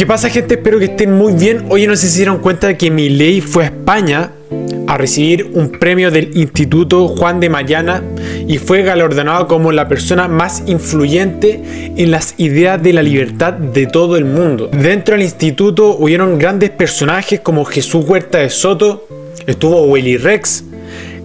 ¿Qué pasa, gente? Espero que estén muy bien. Oye, no sé si se dieron cuenta de que Milei fue a España a recibir un premio del Instituto Juan de Mariana y fue galardonado como la persona más influyente en las ideas de la libertad de todo el mundo. Dentro del instituto hubieron grandes personajes como Jesús Huerta de Soto, estuvo Willy Rex,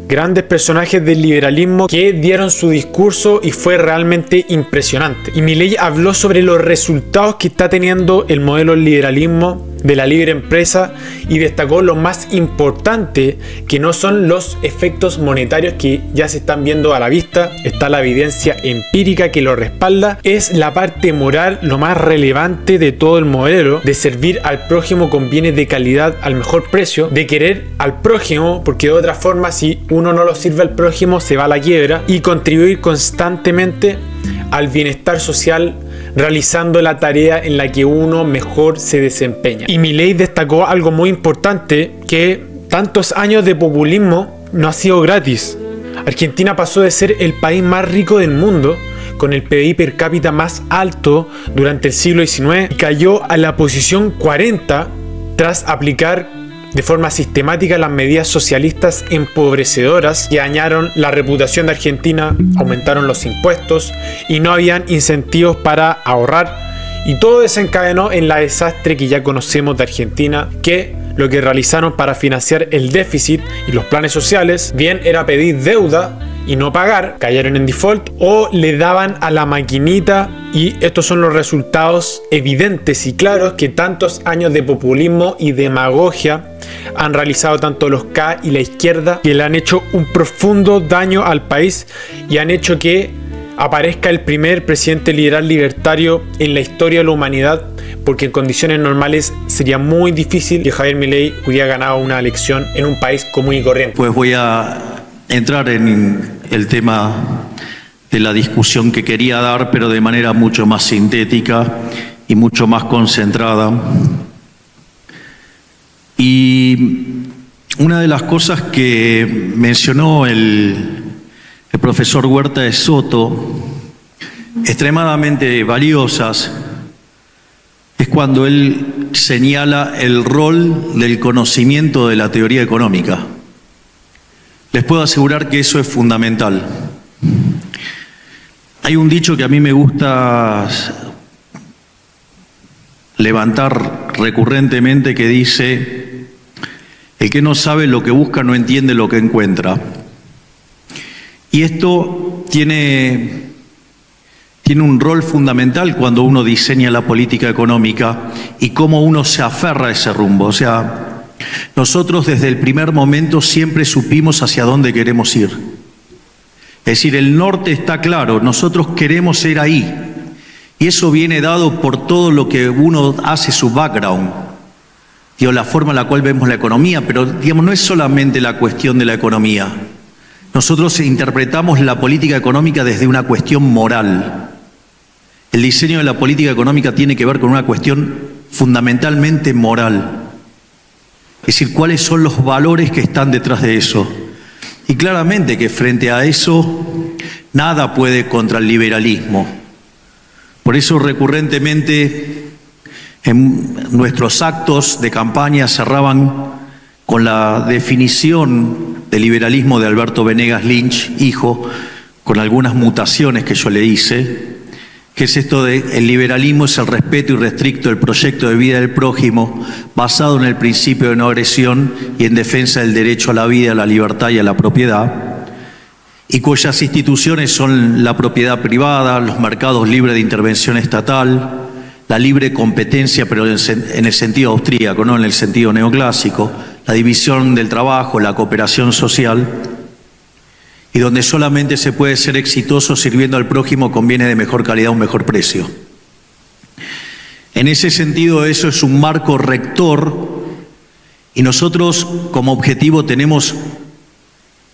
grandes personajes del liberalismo que dieron su discurso y fue realmente impresionante. Y Milei habló sobre los resultados que está teniendo el modelo del liberalismo, de la libre empresa, y destacó lo más importante, que no son los efectos monetarios que ya se están viendo a la vista, está la evidencia empírica que lo respalda, es la parte moral lo más relevante de todo el modelo, de servir al prójimo con bienes de calidad al mejor precio, de querer al prójimo, porque de otra forma si uno no lo sirve al prójimo se va a la quiebra, y contribuir constantemente al bienestar social, realizando la tarea en la que uno mejor se desempeña. Y Milei destacó algo muy importante, que tantos años de populismo no ha sido gratis. Argentina pasó de ser el país más rico del mundo, con el PBI per cápita más alto durante el siglo XIX, y cayó a la posición 40 tras aplicar de forma sistemática las medidas socialistas empobrecedoras que dañaron la reputación de Argentina, aumentaron los impuestos y no habían incentivos para ahorrar, y todo desencadenó en la desastre que ya conocemos de Argentina, que lo que realizaron para financiar el déficit y los planes sociales, bien era pedir deuda y no pagar, cayeron en default o le daban a la maquinita, y estos son los resultados evidentes y claros que tantos años de populismo y demagogia han realizado tanto los K y la izquierda, que le han hecho un profundo daño al país y han hecho que aparezca el primer presidente liberal libertario en la historia de la humanidad, porque en condiciones normales sería muy difícil que Javier Milei hubiera ganado una elección en un país común y corriente. Pues voy a entrar en el tema de la discusión que quería dar, pero de manera mucho más sintética y mucho más concentrada. Y una de las cosas que mencionó el profesor Huerta de Soto, extremadamente valiosas, es cuando él señala el rol del conocimiento de la teoría económica. Les puedo asegurar que eso es fundamental. Hay un dicho que a mí me gusta levantar recurrentemente que dice: el que no sabe lo que busca no entiende lo que encuentra. Y esto tiene un rol fundamental cuando uno diseña la política económica y cómo uno se aferra a ese rumbo. O sea, nosotros desde el primer momento siempre supimos hacia dónde queremos ir. Es decir, el norte está claro, nosotros queremos ir ahí. Y eso viene dado por todo lo que uno hace, su background, la forma en la cual vemos la economía, pero no es solamente la cuestión de la economía. Nosotros interpretamos la política económica desde una cuestión moral. El diseño de la política económica tiene que ver con una cuestión fundamentalmente moral. Es decir, cuáles son los valores que están detrás de eso. Y claramente que frente a eso nada puede contra el liberalismo. Por eso recurrentemente en nuestros actos de campaña cerraban con la definición del liberalismo de Alberto Venegas Lynch, hijo, con algunas mutaciones que yo le hice, que es esto de: el liberalismo es el respeto irrestricto del proyecto de vida del prójimo, basado en el principio de no agresión y en defensa del derecho a la vida, a la libertad y a la propiedad, y cuyas instituciones son la propiedad privada, los mercados libres de intervención estatal, la libre competencia, pero en el sentido austríaco, no en el sentido neoclásico, la división del trabajo, la cooperación social, y donde solamente se puede ser exitoso sirviendo al prójimo con bienes de mejor calidad a un mejor precio. En ese sentido, eso es un marco rector, y nosotros como objetivo tenemos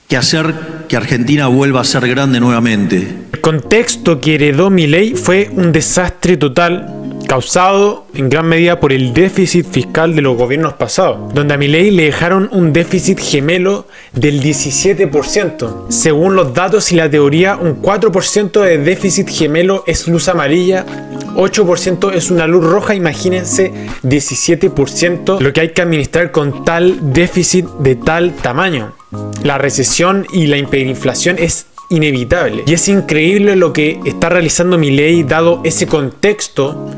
que hacer que Argentina vuelva a ser grande nuevamente. El contexto que heredó Milei fue un desastre total, causado en gran medida por el déficit fiscal de los gobiernos pasados, donde a Milei le dejaron un déficit gemelo del 17%. Según los datos y la teoría, un 4% de déficit gemelo es luz amarilla, 8% es una luz roja, imagínense 17% lo que hay que administrar con tal déficit de tal tamaño. La recesión y la hiperinflación es inevitable y es increíble lo que está realizando Milei dado ese contexto.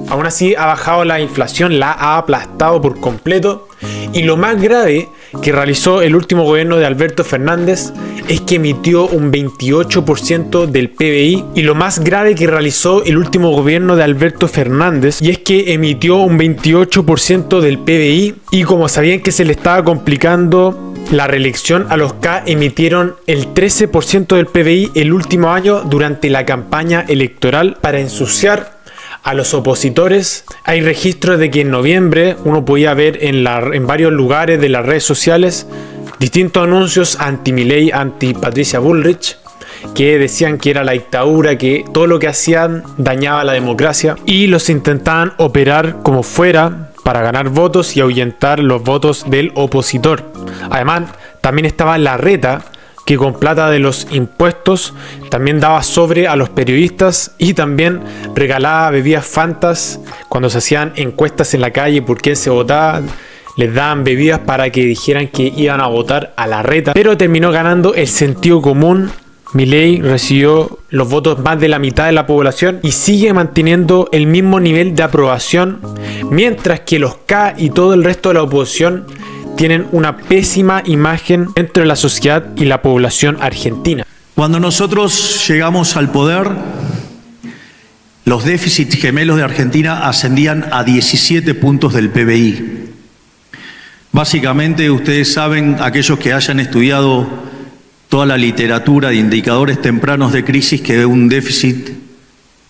Aún así ha bajado la inflación, la ha aplastado por completo, y lo más grave que realizó el último gobierno de Alberto Fernández es que emitió un 28% del PBI, y lo más grave que realizó el último gobierno de Alberto Fernández y es que emitió un 28% del PBI, y como sabían que se le estaba complicando la reelección, a los K emitieron el 13% del PBI el último año durante la campaña electoral para ensuciar a los opositores. Hay registros de que en noviembre uno podía ver en varios lugares de las redes sociales distintos anuncios anti-Milei, anti-Patricia Bullrich, que decían que era la dictadura, que todo lo que hacían dañaba la democracia, y los intentaban operar como fuera para ganar votos y ahuyentar los votos del opositor. Además, también estaba Larreta, que con plata de los impuestos también daba sobre a los periodistas y también regalaba bebidas Fantas cuando se hacían encuestas en la calle por quién se votaba. Les daban bebidas para que dijeran que iban a votar a Larreta, pero terminó ganando el sentido común. Milei recibió los votos más de la mitad de la población y sigue manteniendo el mismo nivel de aprobación, mientras que los K y todo el resto de la oposición tienen una pésima imagen entre la sociedad y la población argentina. Cuando nosotros llegamos al poder, los déficits gemelos de Argentina ascendían a 17 puntos del PBI. Básicamente, ustedes saben, aquellos que hayan estudiado toda la literatura de indicadores tempranos de crisis, que un déficit,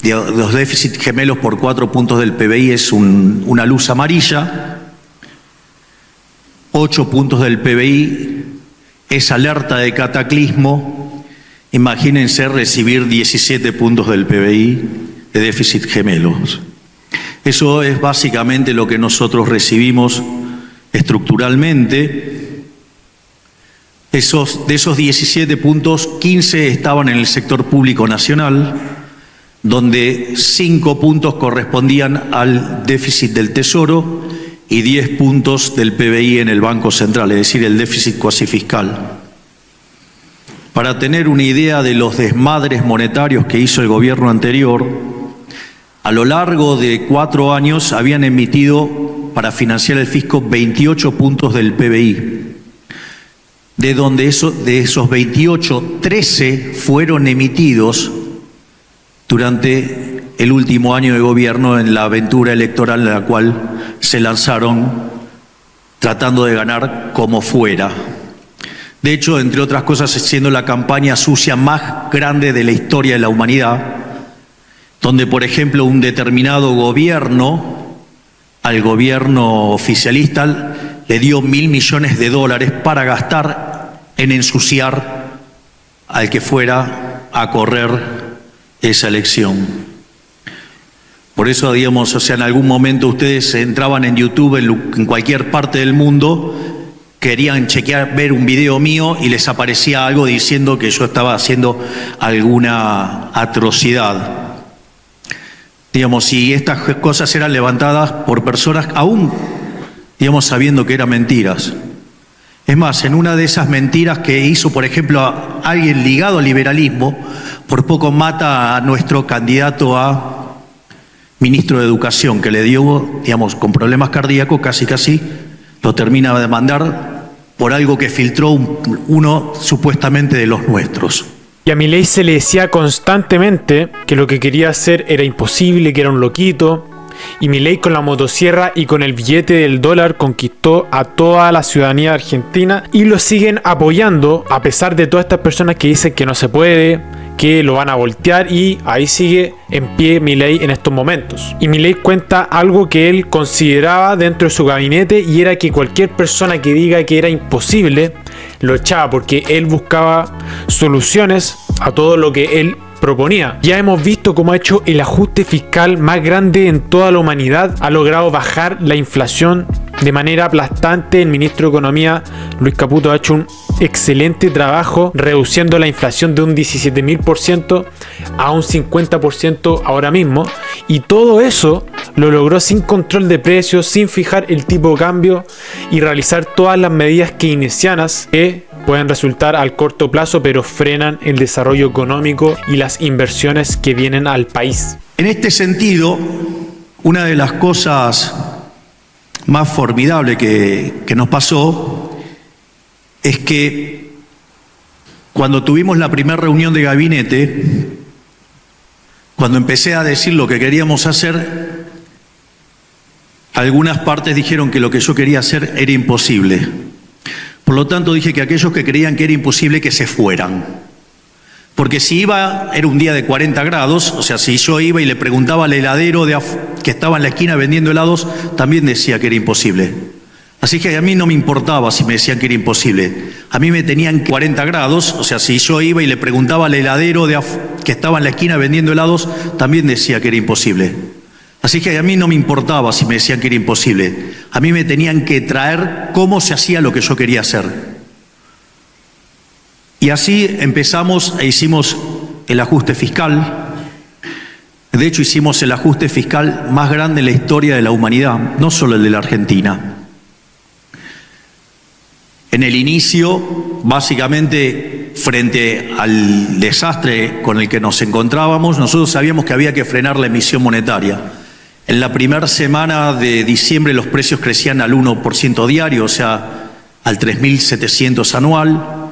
los déficits gemelos por 4 puntos del PBI es una luz amarilla. 8 puntos del PBI es alerta de cataclismo. Imagínense recibir 17 puntos del PBI de déficit gemelos. Eso es básicamente lo que nosotros recibimos estructuralmente. De esos 17 puntos, 15 estaban en el sector público nacional, donde 5 puntos correspondían al déficit del Tesoro y 10 puntos del PBI en el Banco Central, es decir, el déficit cuasi fiscal. Para tener una idea de los desmadres monetarios que hizo el gobierno anterior, a lo largo de 4 años habían emitido para financiar el fisco 28 puntos del PBI, de donde de esos 28, 13 fueron emitidos durante el último año de gobierno en la aventura electoral en la cual se lanzaron tratando de ganar como fuera. De hecho, entre otras cosas, siendo la campaña sucia más grande de la historia de la humanidad, donde, por ejemplo, un determinado gobierno, al gobierno oficialista, le dio $1.000 millones para gastar en ensuciar al que fuera a correr esa elección. Por eso, digamos, o sea, en algún momento ustedes entraban en YouTube en cualquier parte del mundo, querían chequear, ver un video mío y les aparecía algo diciendo que yo estaba haciendo alguna atrocidad. Digamos, si estas cosas eran levantadas por personas aún, digamos, sabiendo que eran mentiras. Es más, en una de esas mentiras que hizo, por ejemplo, a alguien ligado al liberalismo, por poco mata a nuestro candidato a ministro de Educación, que le dio, digamos, con problemas cardíacos, casi lo termina de mandar por algo que filtró uno supuestamente de los nuestros. Y a Milei se le decía constantemente que lo que quería hacer era imposible, que era un loquito. Y Milei con la motosierra y con el billete del dólar conquistó a toda la ciudadanía argentina y lo siguen apoyando a pesar de todas estas personas que dicen que no se puede, que lo van a voltear, y ahí sigue en pie Milei en estos momentos. Y Milei cuenta algo que él consideraba dentro de su gabinete, y era que cualquier persona que diga que era imposible lo echaba, porque él buscaba soluciones a todo lo que él proponía. Ya hemos visto cómo ha hecho el ajuste fiscal más grande en toda la humanidad, ha logrado bajar la inflación de manera aplastante. El ministro de Economía, Luis Caputo, ha hecho un excelente trabajo reduciendo la inflación de un 17.000% a un 50% ahora mismo, y todo eso lo logró sin control de precios, sin fijar el tipo de cambio y realizar todas las medidas keynesianas que pueden resultar al corto plazo pero frenan el desarrollo económico y las inversiones que vienen al país. En este sentido, una de las cosas más formidables que nos pasó es que cuando tuvimos la primera reunión de gabinete, cuando empecé a decir lo que queríamos hacer, algunas partes dijeron que lo que yo quería hacer era imposible. Por lo tanto, dije que aquellos que creían que era imposible, que se fueran. Porque si iba, era un día de 40 grados, o sea, si yo iba y le preguntaba al heladero que estaba en la esquina vendiendo helados, también decía que era imposible. Así que a mí no me importaba si me decían que era imposible. A mí me tenían 40 grados, o sea, si yo iba y le preguntaba al heladero que estaba en la esquina vendiendo helados, también decía que era imposible. Así que a mí no me importaba si me decían que era imposible. A mí me tenían que traer cómo se hacía lo que yo quería hacer. Y así empezamos e hicimos el ajuste fiscal. De hecho, hicimos el ajuste fiscal más grande en la historia de la humanidad, no solo el de la Argentina. En el inicio, básicamente, frente al desastre con el que nos encontrábamos, nosotros sabíamos que había que frenar la emisión monetaria. En la primera semana de diciembre los precios crecían al 1% diario, o sea, al 3.700 anual.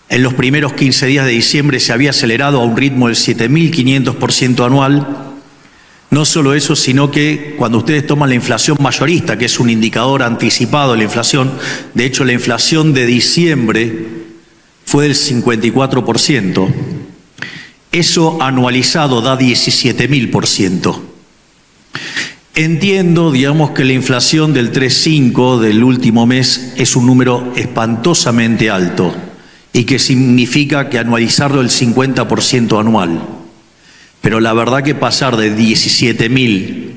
En los primeros 15 días de diciembre se había acelerado a un ritmo del 7.500% anual. No solo eso, sino que cuando ustedes toman la inflación mayorista, que es un indicador anticipado de la inflación, de hecho la inflación de diciembre fue del 54%. Eso anualizado da 17.000%. Entiendo, digamos, que la inflación del 3,5 del último mes es un número espantosamente alto y que significa que anualizarlo el 50% anual. Pero la verdad que pasar de 17.000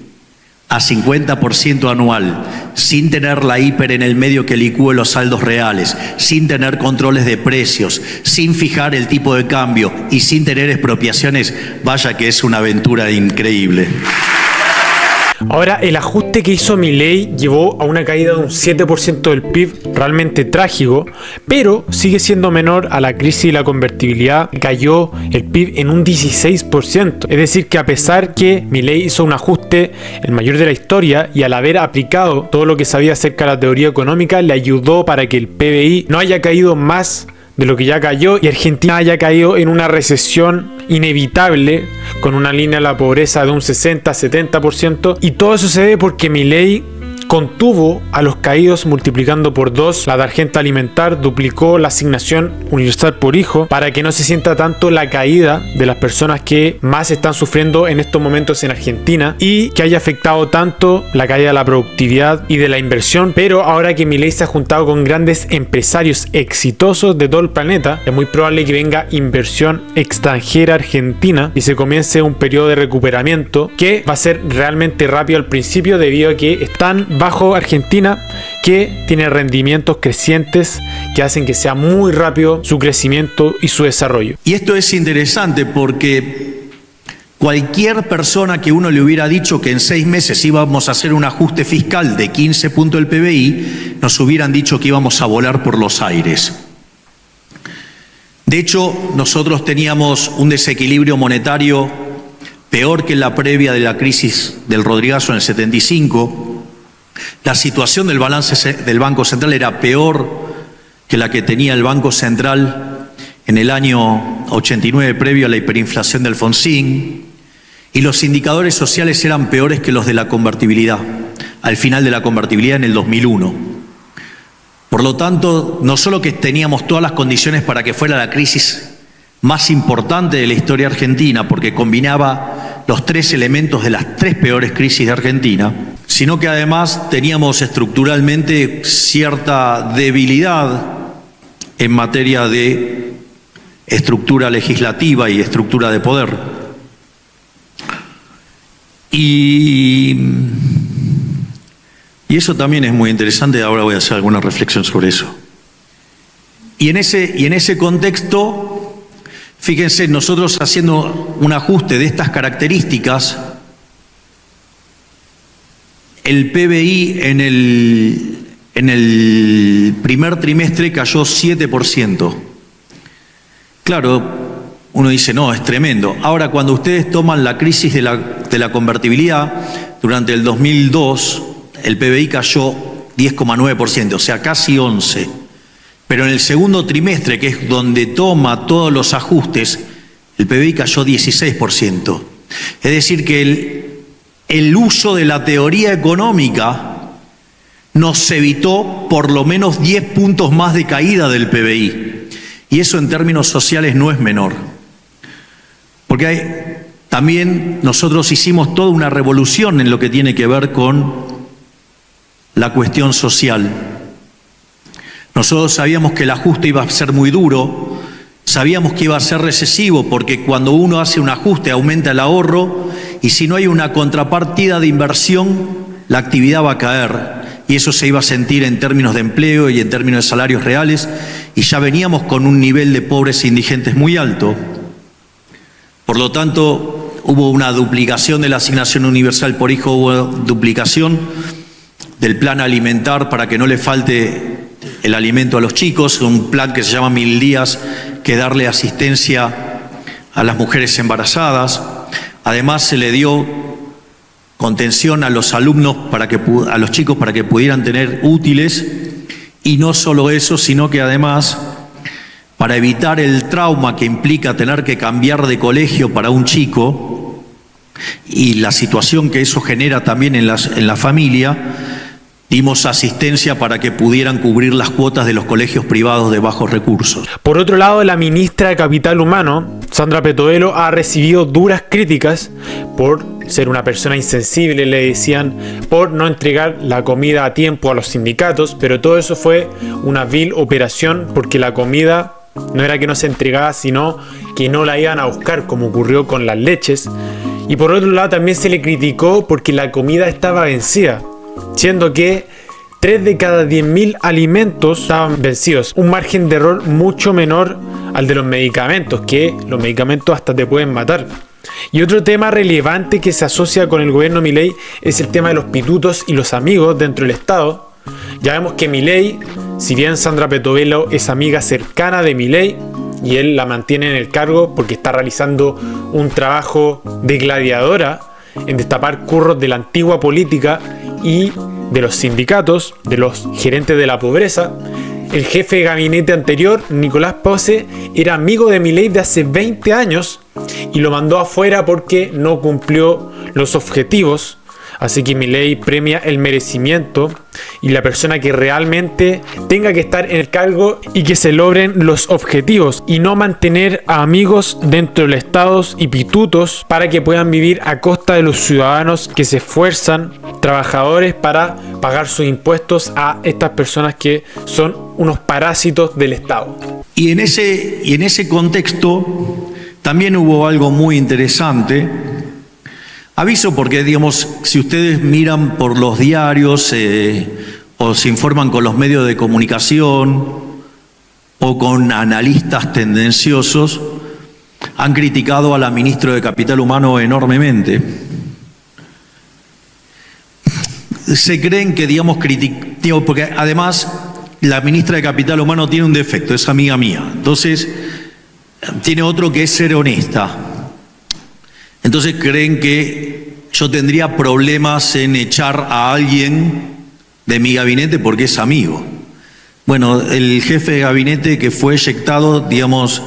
a 50% anual, sin tener la hiper en el medio que licúe los saldos reales, sin tener controles de precios, sin fijar el tipo de cambio y sin tener expropiaciones, vaya que es una aventura increíble. Ahora, el ajuste que hizo Milei llevó a una caída de un 7% del PIB, realmente trágico, pero sigue siendo menor a la crisis y la convertibilidad. Cayó el PIB en un 16%. Es decir, que a pesar que Milei hizo un ajuste el mayor de la historia y al haber aplicado todo lo que sabía acerca de la teoría económica, le ayudó para que el PBI no haya caído más de lo que ya cayó y Argentina haya caído en una recesión inevitable con una línea de la pobreza de un 60-70%, y todo eso se debe porque Milei contuvo a los caídos multiplicando por 2 la tarjeta alimentar, duplicó la asignación universal por hijo para que no se sienta tanto la caída de las personas que más están sufriendo en estos momentos en Argentina y que haya afectado tanto la caída de la productividad y de la inversión. Pero ahora que Milei se ha juntado con grandes empresarios exitosos de todo el planeta, es muy probable que venga inversión extranjera a Argentina y se comience un periodo de recuperamiento que va a ser realmente rápido al principio debido a que están bajo Argentina, que tiene rendimientos crecientes que hacen que sea muy rápido su crecimiento y su desarrollo. Y esto es interesante porque cualquier persona que uno le hubiera dicho que en 6 meses íbamos a hacer un ajuste fiscal de 15 puntos del PBI, nos hubieran dicho que íbamos a volar por los aires. De hecho, nosotros teníamos un desequilibrio monetario peor que la previa de la crisis del Rodrigazo en el 75. La situación del balance del Banco Central era peor que la que tenía el Banco Central en el año 89 previo a la hiperinflación de Alfonsín, y los indicadores sociales eran peores que los de la convertibilidad, al final de la convertibilidad en el 2001. Por lo tanto, no solo que teníamos todas las condiciones para que fuera la crisis más importante de la historia argentina, porque combinaba los 3 elementos de las 3 peores crisis de Argentina, sino que además teníamos estructuralmente cierta debilidad en materia de estructura legislativa y estructura de poder. Y eso también es muy interesante, ahora voy a hacer alguna reflexión sobre eso. Y en ese contexto, fíjense, nosotros haciendo un ajuste de estas características, el PBI en el primer trimestre cayó 7%. Claro, uno dice, no, es tremendo. Ahora, cuando ustedes toman la crisis de la convertibilidad, durante el 2002, el PBI cayó 10,9%, o sea, casi 11%. Pero en el segundo trimestre, que es donde toma todos los ajustes, el PBI cayó 16%. Es decir, que el uso de la teoría económica nos evitó por lo menos 10 puntos más de caída del PBI. Y eso en términos sociales no es menor. Porque también nosotros hicimos toda una revolución en lo que tiene que ver con la cuestión social. Nosotros sabíamos que el ajuste iba a ser muy duro, sabíamos que iba a ser recesivo, porque cuando uno hace un ajuste aumenta el ahorro, y si no hay una contrapartida de inversión, la actividad va a caer, y eso se iba a sentir en términos de empleo y en términos de salarios reales, y ya veníamos con un nivel de pobres e indigentes muy alto. Por lo tanto, hubo una duplicación de la asignación universal por hijo, hubo duplicación del plan alimentar para que no le falte el alimento a los chicos, un plan que se llama 1000 días, que darle asistencia a las mujeres embarazadas. Además se le dio contención a los alumnos, a los chicos, para que pudieran tener útiles, y no solo eso, sino que además, para evitar el trauma que implica tener que cambiar de colegio para un chico y la situación que eso genera también en la familia, dimos asistencia para que pudieran cubrir las cuotas de los colegios privados de bajos recursos. Por otro lado, la ministra de Capital Humano, Sandra Petovelo, ha recibido duras críticas por ser una persona insensible, le decían, por no entregar la comida a tiempo a los sindicatos, pero todo eso fue una vil operación, porque la comida no era que no se entregaba, sino que no la iban a buscar, como ocurrió con las leches. Y por otro lado también se le criticó porque la comida estaba vencida, siendo que 3 de cada 10.000 alimentos estaban vencidos. Un margen de error mucho menor al de los medicamentos, que los medicamentos hasta te pueden matar. Y otro tema relevante que se asocia con el gobierno Milei es el tema de los pitutos y los amigos dentro del Estado. Ya vemos que Milei, si bien Sandra Petovelo es amiga cercana de Milei, y él la mantiene en el cargo porque está realizando un trabajo de gladiadora en destapar curros de la antigua política y de los sindicatos, de los gerentes de la pobreza. El jefe de gabinete anterior, Nicolás Posse, era amigo de Milei de hace 20 años y lo mandó afuera porque no cumplió los objetivos. Así que Milei premia el merecimiento y la persona que realmente tenga que estar en el cargo y que se logren los objetivos, y no mantener a amigos dentro del Estado y pitutos para que puedan vivir a costa de los ciudadanos que se esfuerzan, trabajadores, para pagar sus impuestos a estas personas que son unos parásitos del Estado. Y en ese contexto también hubo algo muy interesante. Aviso porque, digamos, si ustedes miran por los diarios o se informan con los medios de comunicación o con analistas tendenciosos, han criticado a la ministra de Capital Humano enormemente. Se creen que, digamos, porque además la ministra de Capital Humano tiene un defecto, es amiga mía. Entonces, tiene otro que es ser honesta. Entonces creen que yo tendría problemas en echar a alguien de mi gabinete porque es amigo. Bueno, el jefe de gabinete que fue eyectado, digamos,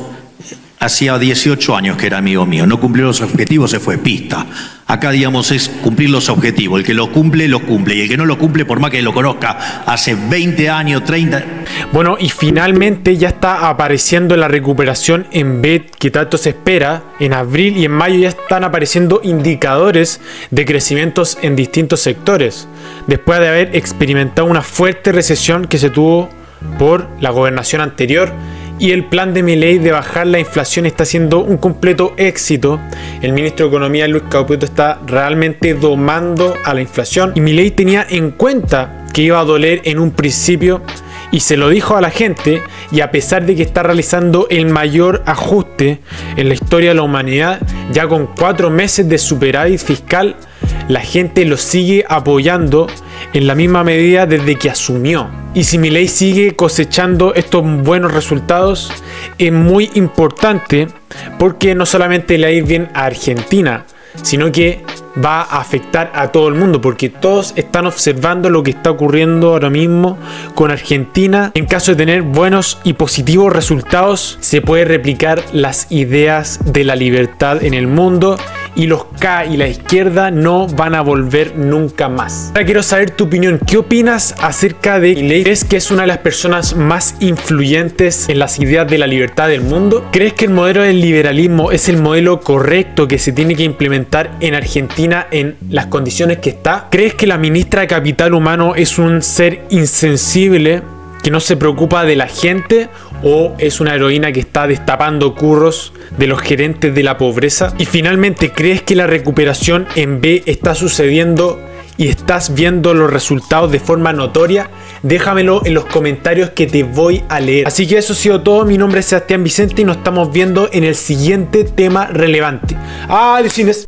hacía 18 años que era amigo mío. No cumplió los objetivos, se fue, pista. Acá, digamos, es cumplir los objetivos. El que lo cumple, lo cumple. Y el que no lo cumple, por más que lo conozca hace 20 años, 30... Bueno, y finalmente ya está apareciendo la recuperación en B que tanto se espera. En abril y en mayo ya están apareciendo indicadores de crecimientos en distintos sectores, después de haber experimentado una fuerte recesión que se tuvo por la gobernación anterior, Y el plan de Milei de bajar la inflación está siendo un completo éxito. El ministro de Economía, Luis Caputo, está realmente domando a la inflación. Y Milei tenía en cuenta que iba a doler en un principio y se lo dijo a la gente. Y a pesar de que está realizando el mayor ajuste en la historia de la humanidad, ya con 4 meses de superávit fiscal, la gente lo sigue apoyando en la misma medida desde que asumió. Y si Milei sigue cosechando estos buenos resultados, es muy importante porque no solamente le va a ir bien a Argentina, sino que va a afectar a todo el mundo, porque todos están observando lo que está ocurriendo ahora mismo con Argentina. En caso de tener buenos y positivos resultados, se puede replicar las ideas de la libertad en el mundo y los K y la izquierda no van a volver nunca más. Ahora quiero saber tu opinión. ¿Qué opinas acerca de Milei? ¿Crees que es una de las personas más influyentes en las ideas de la libertad del mundo? ¿Crees que el modelo del liberalismo es el modelo correcto que se tiene que implementar en Argentina en las condiciones que está? ¿Crees que la ministra de Capital Humano es un ser insensible que no se preocupa de la gente, o es una heroína que está destapando curros de los gerentes de la pobreza? Y finalmente, ¿crees que la recuperación en B está sucediendo y estás viendo los resultados de forma notoria? Déjamelo en los comentarios que te voy a leer. Así que eso ha sido todo. Mi nombre es Sebastián Vicente y nos estamos viendo en el siguiente tema relevante. Adiós.